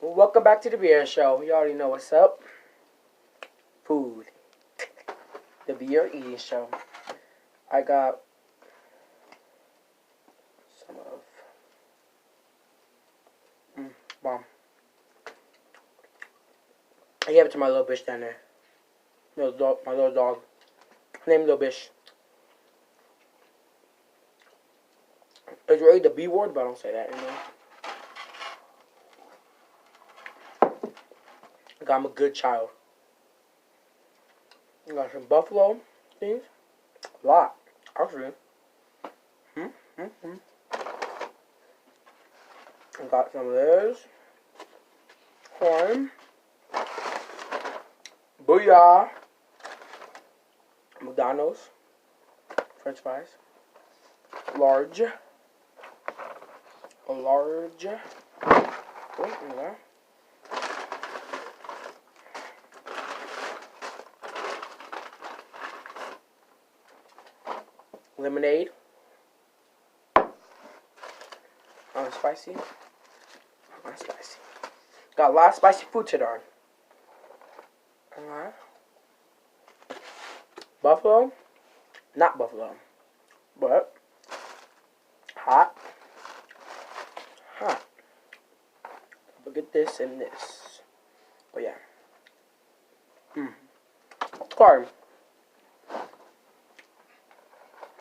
Well, welcome back to the Vier show. You already know what's up. Food. The Vier eating show. I got some of bomb. I gave it to my little bitch down there. My little dog. Named Little Bitch. It's really the B word, but I don't say that anymore. I'm a good child. I got some buffalo things. A lot, actually. I got some of this. Corn. Booyah. McDonald's. French fries. Large. A large. Oh, lemonade. Spicy. Not spicy. Got a lot of spicy food today. Alright. Buffalo. Not buffalo. But hot. Hot. Look at this and this. But yeah. Corn.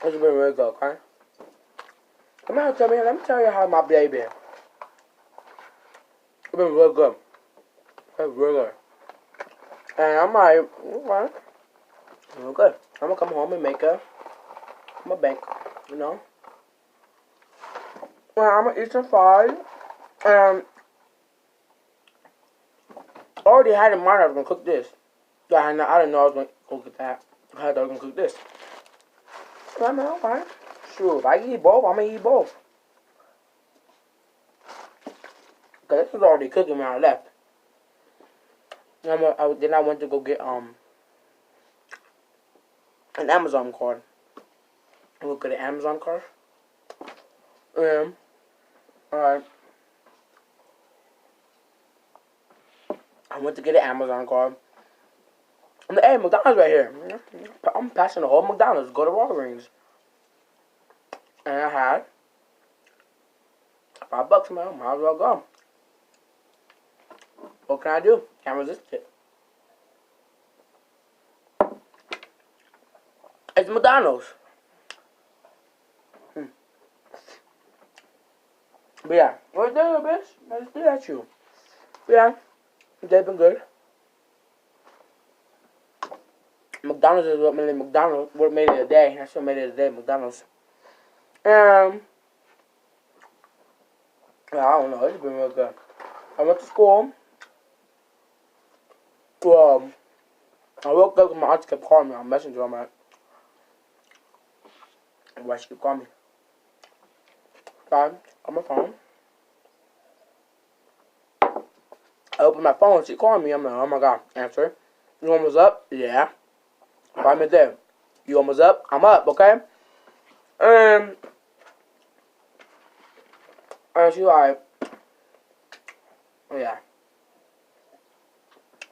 It's been really good, okay? Let me tell you how my day been. It's been real good. It's real good. And I'm like, okay, real good. I'm gonna come home and make my bank, you know. Well, I'm gonna eat some fries. And I already had in mind I was gonna cook this. I didn't know I was gonna cook that. I thought I was gonna cook this. I mean, okay. Sure, if I eat both, I'm gonna eat both. Cause this was already cooking when I left. Then I went to go get an Amazon card. I look at the Amazon card. Alright. I went to get an Amazon card. I'm like, hey, McDonald's right here. I'm passing the whole McDonald's. Go to Walgreens. And I had $5 in my own. Might as well go. What can I do? Can't resist it. It's McDonald's. But yeah, what's that, bitch? Let's do that, you. But yeah, they've been good. McDonald's is what made it a day. That's what made it a day, McDonald's. Yeah, I don't know, it's been real good. I went to school. I woke up and my aunt kept calling me on Messenger. I'm like, why she keep calling me? So on my phone. I opened my phone, she called me. I'm like, oh my god, answer. You almost up? Yeah. 5 minutes there. You almost up? I'm up, okay? And she like, oh yeah.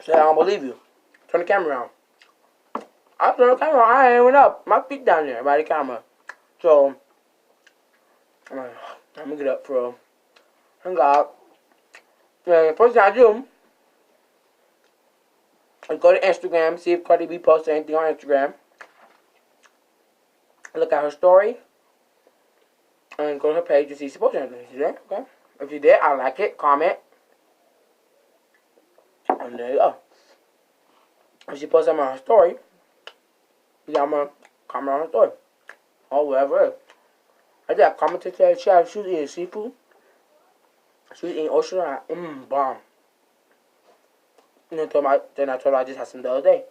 She said, I don't believe you. Turn the camera on. I turned the camera on. I ain't even up. My feet down there by the camera. So, I'm like, let me get up, bro. Hang out. And the first thing I do is go to Instagram, see if Cardi B posted anything on Instagram. Look at her story. And go to her page to see if she posted anything. She did? Okay. If she did, I like it. Comment. And there you go. If she posts something on her story, I'm going to comment on her story. Or whatever it is. I did a comment to say she was eating seafood. She was eating ocean. Bomb. And then I told her I just had some the other day.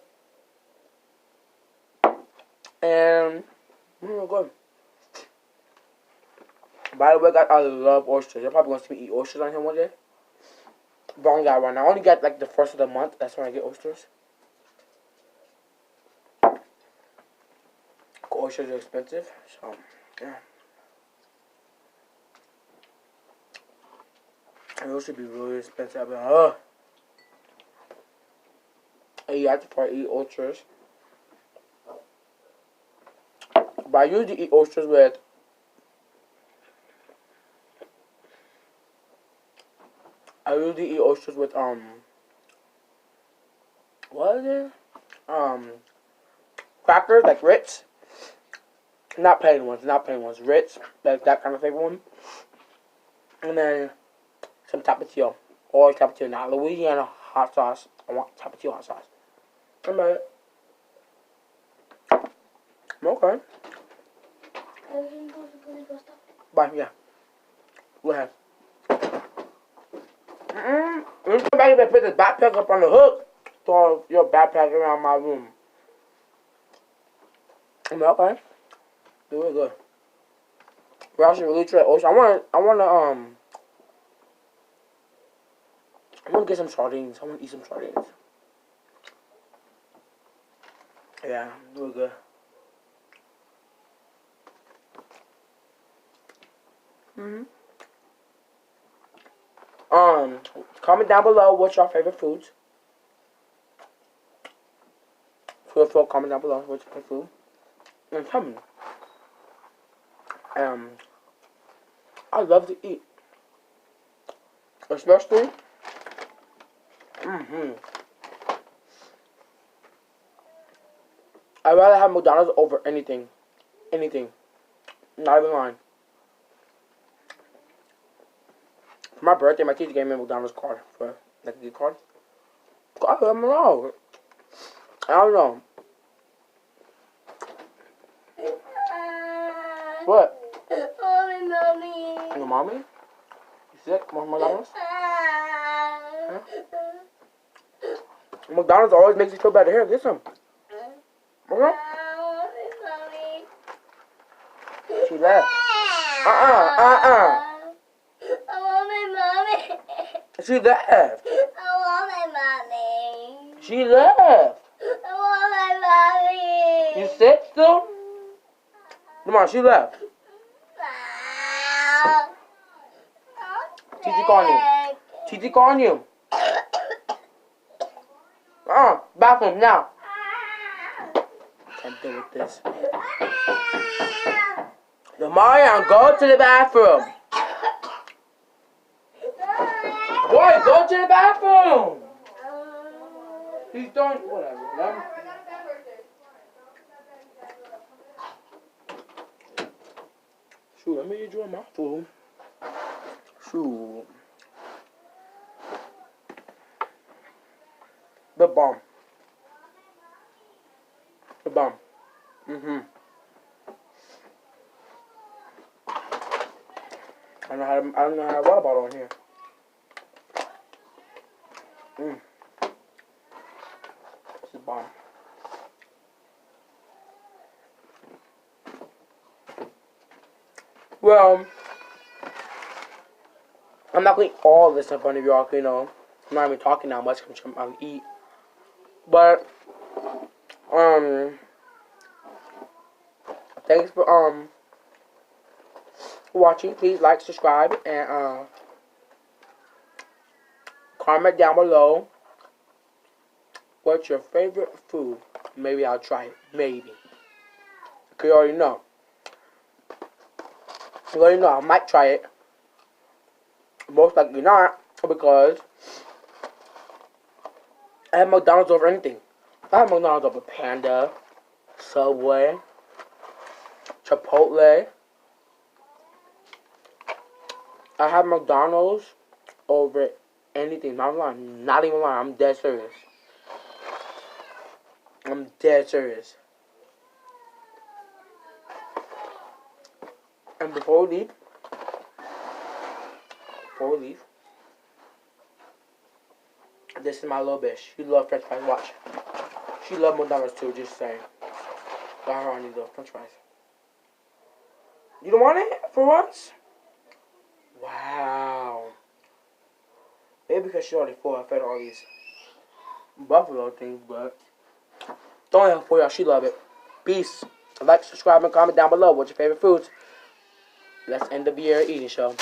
And, good. By the way, guys, I love oysters. You're probably going to see me eat oysters on here one day. But I only got one. I only got like the first of the month. That's when I get oysters. Oysters are expensive. So, yeah. Those should be really expensive. You have to probably eat oysters. But I usually eat oysters with what is it? Crackers, like Ritz. Not plain ones, Ritz, like that kind of flavor one. And then some Tapatio. Or Tapatio, not Louisiana hot sauce. I want Tapatio hot sauce. I'm okay. Bye, yeah. Go ahead. Let me come back and put this backpack up on the hook. Throw your backpack around my room. I'm okay. Doing good. We actually really try ocean. I wanna get some sardines. I wanna eat some sardines. Yeah, doing good. Comment down below what's your favorite foods. Feel free to comment down below what's your favorite food. And tell me. I love to eat. Especially I'd rather have McDonald's over anything. Anything. Not even lying. For my birthday, my teacher gave me a McDonald's card for like a gift card. I don't know. What? Your mommy? You sick? Want McDonald's? Huh? McDonald's always makes you feel better. Here, get some. Okay? She left. She left. I want my mommy. She left. I want my mommy. You sick still? Come on, she left. Titi calling you. Titi calling you. Bathroom now. Can't deal with this. Mariam, go to the bathroom. Boy, go to the bathroom. He's done. Whatever. Shoot, let me enjoy my food. Shoot. The bomb. The bomb. I don't know how to have water bottle in here. This is bomb. Well, I'm not going to eat all this in front of y'all, you know. I'm not even talking that much. I'm trying to eat. But, thanks for, watching. Please like, subscribe, and, comment down below what's your favorite food. Maybe I'll try it. Maybe. You already know. You already know I might try it. Most likely not, because I have McDonald's over anything. I have McDonald's over Panda, Subway, Chipotle. I have McDonald's over anything. Not lying. Not even lying. I'm dead serious. I'm dead serious. And before we leave, this is my little bitch. She loves French fries. Watch. She loves McDonald's too. Just saying. Got her on these little French fries. You don't want it for once? Wow. Maybe because she's already full. I fed her all these buffalo things, but don't have for y'all. She love it. Peace. Like, subscribe, and comment down below. What's your favorite foods? Let's end the Vier eating show.